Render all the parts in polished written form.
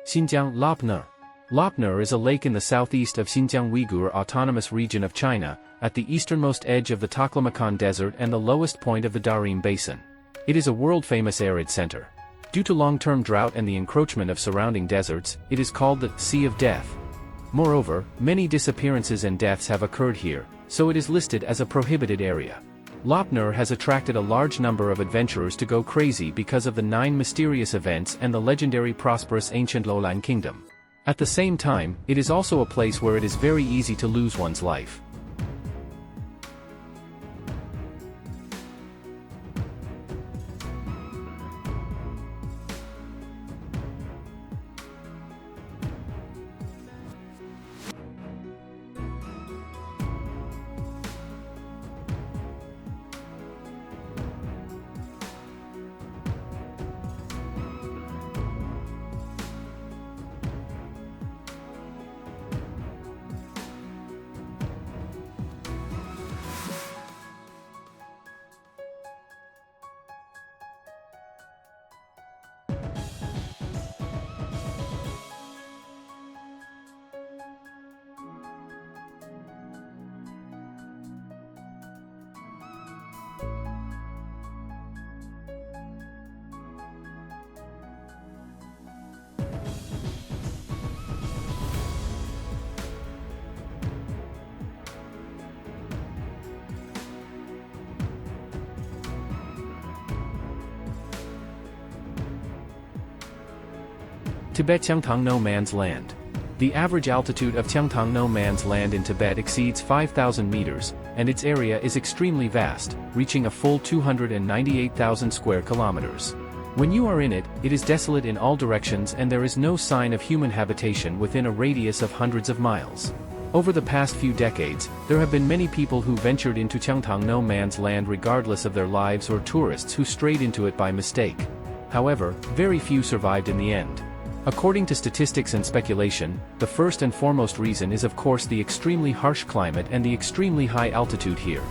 Xinjiang Lapner. Lapner is a lake in the southeast of Xinjiang Uyghur Autonomous Region of China, at the easternmost edge of the Taklamakan Desert and the lowest point of the Darim Basin. It is a world-famous arid center. Due to long-term drought and the encroachment of surrounding deserts, it is called the Sea of Death. Moreover, many disappearances and deaths have occurred here, so it is listed as a prohibited area. Lapner has attracted a large number of adventurers to go crazy because of the 9 mysterious events and the legendary prosperous ancient lowland kingdom. At the same time, it is also a place where it is very easy to lose one's life. Tibet Tiangtong No Man's Land. The average altitude of Tiangtong No Man's Land in Tibet exceeds 5,000 meters, and its area is extremely vast, reaching a full 298,000 square kilometers. When you are in it, it is desolate in all directions and there is no sign of human habitation within a radius of hundreds of miles. Over the past few decades, there have been many people who ventured into Tiangtong No Man's Land regardless of their lives or tourists who strayed into it by mistake. However, very few survived in the end. According to statistics and speculation, the first and foremost reason is of course the extremely harsh climate and the extremely high altitude here.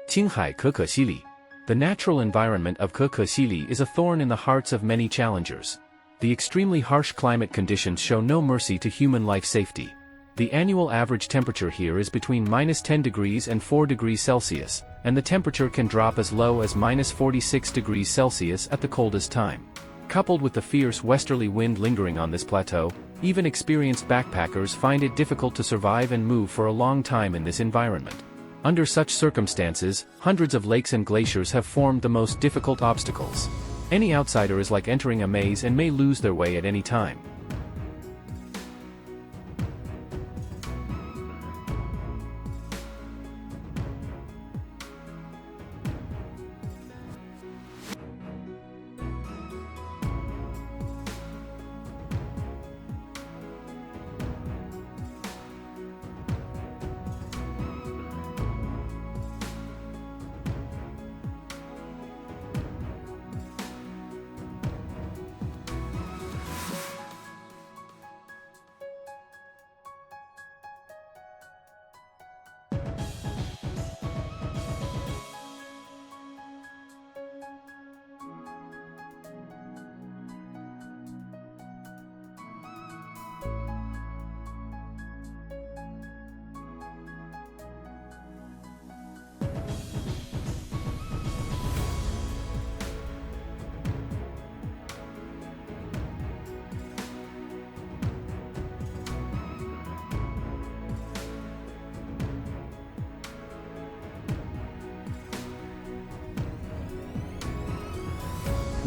Qinghai Kekesili. The natural environment of Kekesili is a thorn in the hearts of many challengers. The extremely harsh climate conditions show no mercy to human life safety. The annual average temperature here is between -10 degrees and 4 degrees Celsius, and the temperature can drop as low as -46 degrees Celsius at the coldest time. Coupled with the fierce westerly wind lingering on this plateau, even experienced backpackers find it difficult to survive and move for a long time in this environment. Under such circumstances, hundreds of lakes and glaciers have formed the most difficult obstacles. Any outsider is like entering a maze and may lose their way at any time.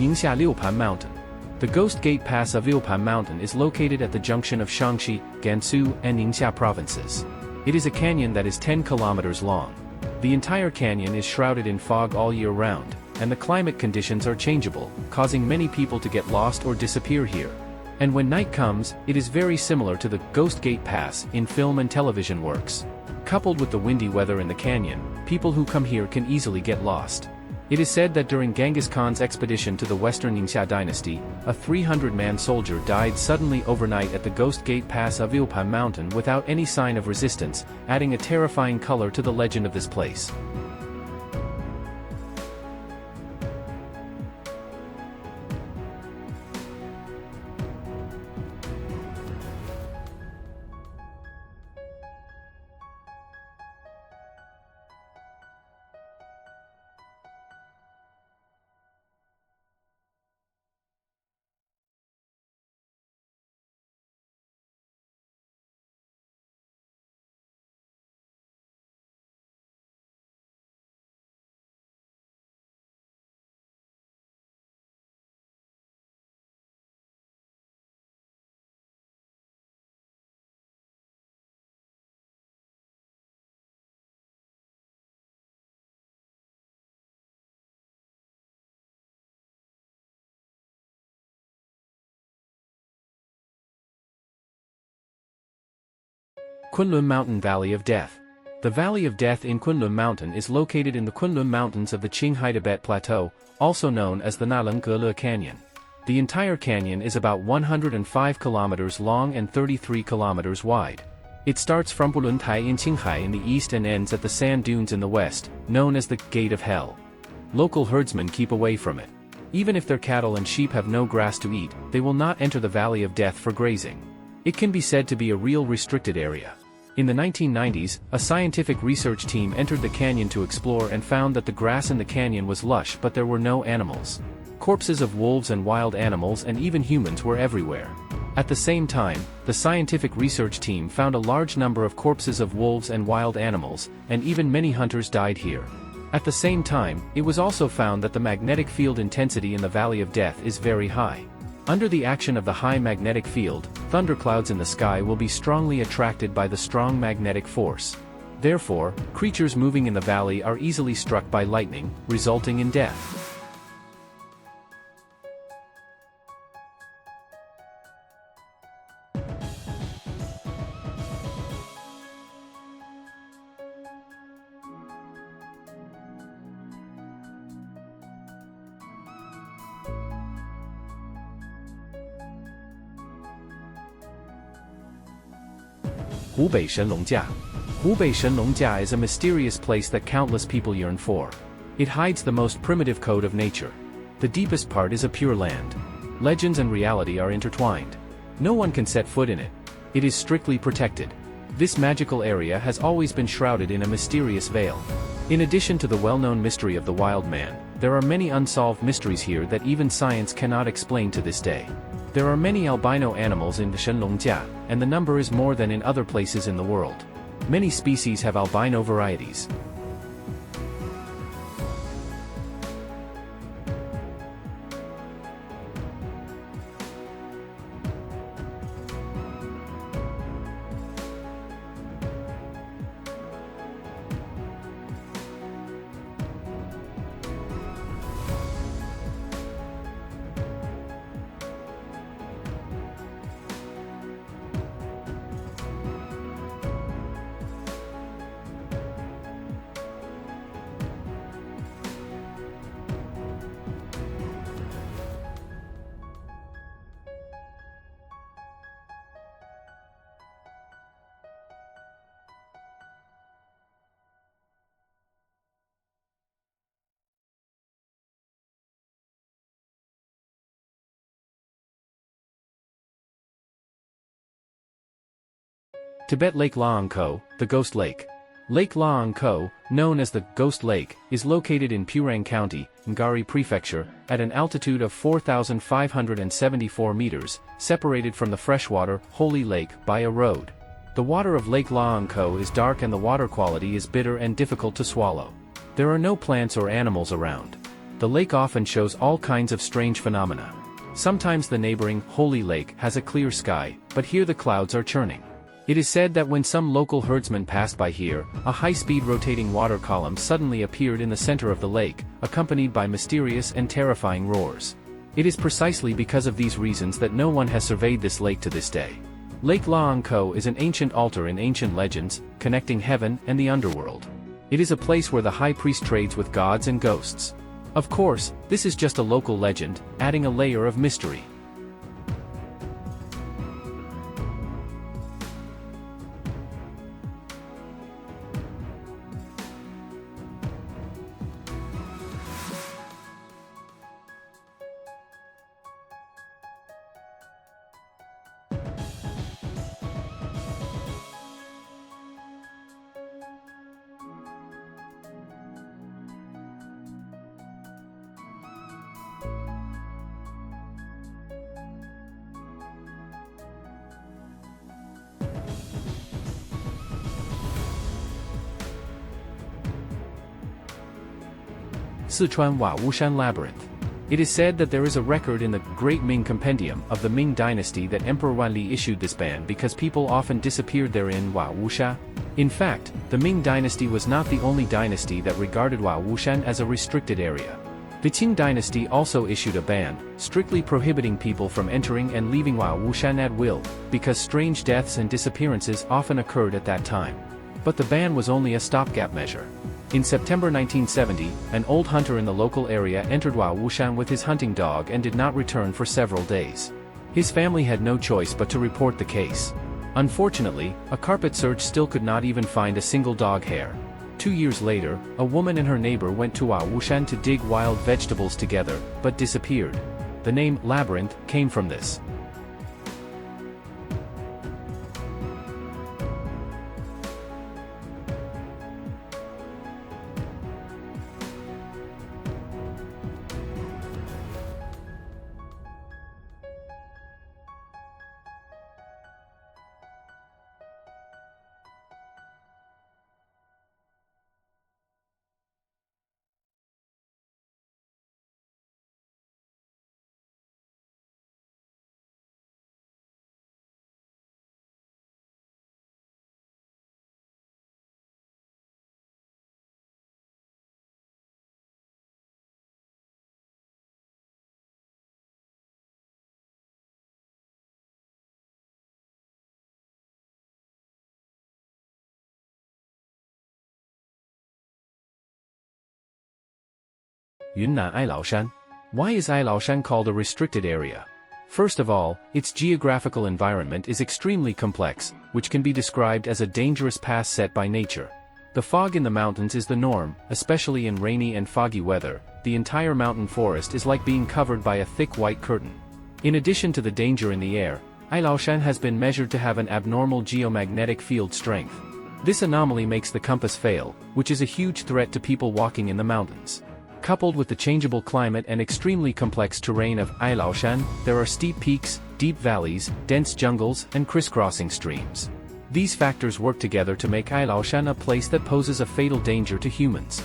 Ningxia Liupan Mountain. The Ghost Gate Pass of Liupan Mountain is located at the junction of Shaanxi, Gansu, and Ningxia provinces. It is a canyon that is 10 kilometers long. The entire canyon is shrouded in fog all year round, and the climate conditions are changeable, causing many people to get lost or disappear here. And when night comes, it is very similar to the Ghost Gate Pass in film and television works. Coupled with the windy weather in the canyon, people who come here can easily get lost. It is said that during Genghis Khan's expedition to the Western Ningxia dynasty, a 300-man soldier died suddenly overnight at the Ghost Gate Pass of Liupan Mountain without any sign of resistance, adding a terrifying color to the legend of this place. Kunlun Mountain Valley of Death. The Valley of Death in Kunlun Mountain is located in the Kunlun Mountains of the Qinghai Tibet Plateau, also known as the Nalan Gele Canyon. The entire canyon is about 105 kilometers long and 33 kilometers wide. It starts from Buluntai in Qinghai in the east and ends at the sand dunes in the west, known as the Gate of Hell. Local herdsmen keep away from it. Even if their cattle and sheep have no grass to eat, they will not enter the Valley of Death for grazing. It can be said to be a real restricted area. In the 1990s, a scientific research team entered the canyon to explore and found that the grass in the canyon was lush but there were no animals. Corpses of wolves and wild animals and even humans were everywhere. At the same time, the scientific research team found a large number of corpses of wolves and wild animals, and even many hunters died here. At the same time, it was also found that the magnetic field intensity in the Valley of Death is very high. Under the action of the high magnetic field, thunderclouds in the sky will be strongly attracted by the strong magnetic force. Therefore, creatures moving in the valley are easily struck by lightning, resulting in death. Hubei Shenlongjia. Hubei Shenlongjia is a mysterious place that countless people yearn for. It hides the most primitive code of nature. The deepest part is a pure land. Legends and reality are intertwined. No one can set foot in it. It is strictly protected. This magical area has always been shrouded in a mysterious veil. In addition to the well-known mystery of the wild man, there are many unsolved mysteries here that even science cannot explain to this day. There are many albino animals in the Shenlongjia, and the number is more than in other places in the world. Many species have albino varieties. Tibet Lake Laangko, the Ghost Lake. Lake Laangko, known as the Ghost Lake, is located in Purang County, Ngari Prefecture, at an altitude of 4,574 meters, separated from the freshwater, Holy Lake, by a road. The water of Lake Laangko is dark and the water quality is bitter and difficult to swallow. There are no plants or animals around. The lake often shows all kinds of strange phenomena. Sometimes the neighboring Holy Lake has a clear sky, but here the clouds are churning. It is said that when some local herdsmen passed by here, a high-speed rotating water column suddenly appeared in the center of the lake, accompanied by mysterious and terrifying roars. It is precisely because of these reasons that no one has surveyed this lake to this day. Lake Laangkou is an ancient altar in ancient legends, connecting heaven and the underworld. It is a place where the high priest trades with gods and ghosts. Of course, this is just a local legend, adding a layer of mystery. Sichuan Wawushan Labyrinth. It is said that there is a record in the Great Ming Compendium of the Ming Dynasty that Emperor Wanli issued this ban because people often disappeared therein Wawusha. In fact, the Ming Dynasty was not the only dynasty that regarded Wawushan as a restricted area. The Qing Dynasty also issued a ban, strictly prohibiting people from entering and leaving Wawushan at will, because strange deaths and disappearances often occurred at that time. But the ban was only a stopgap measure. In September 1970, an old hunter in the local area entered Wawushan with his hunting dog and did not return for several days. His family had no choice but to report the case. Unfortunately, a carpet search still could not even find a single dog hair. 2 years later, a woman and her neighbor went to Wawushan to dig wild vegetables together, but disappeared. The name Labyrinth came from this. Yunnan Ailaoshan. Why is Ailaoshan called a restricted area? First of all, its geographical environment is extremely complex, which can be described as a dangerous path set by nature. The fog in the mountains is the norm, especially in rainy and foggy weather. The entire mountain forest is like being covered by a thick white curtain. In addition to the danger in the air, Ailaoshan has been measured to have an abnormal geomagnetic field strength. This anomaly makes the compass fail, which is a huge threat to people walking in the mountains. Coupled with the changeable climate and extremely complex terrain of Ailaoshan, there are steep peaks, deep valleys, dense jungles, and crisscrossing streams. These factors work together to make Ailaoshan a place that poses a fatal danger to humans.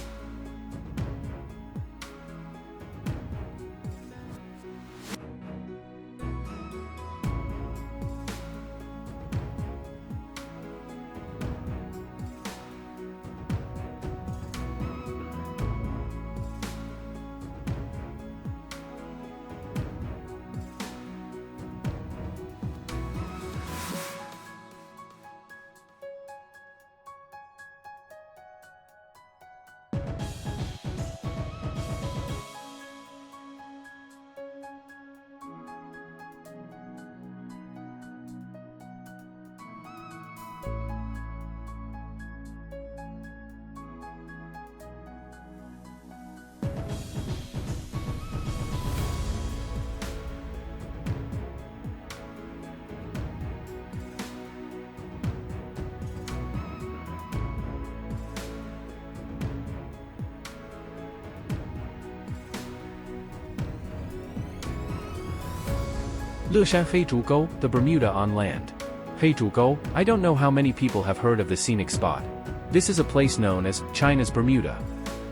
Leshan Heizhugou, the Bermuda on land. Heizhugou, I don't know how many people have heard of the scenic spot. This is a place known as China's Bermuda.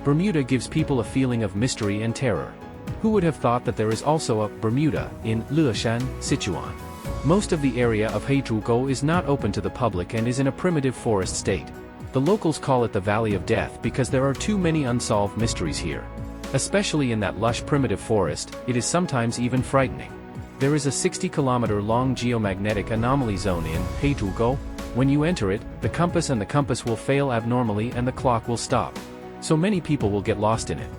Bermuda gives people a feeling of mystery and terror. Who would have thought that there is also a Bermuda in Leshan, Sichuan? Most of the area of Heizhugou is not open to the public and is in a primitive forest state. The locals call it the Valley of Death because there are too many unsolved mysteries here. Especially in that lush primitive forest, it is sometimes even frightening. There is a 60-kilometer-long geomagnetic anomaly zone in Heizhugou. When you enter it, the compass will fail abnormally and the clock will stop. So many people will get lost in it.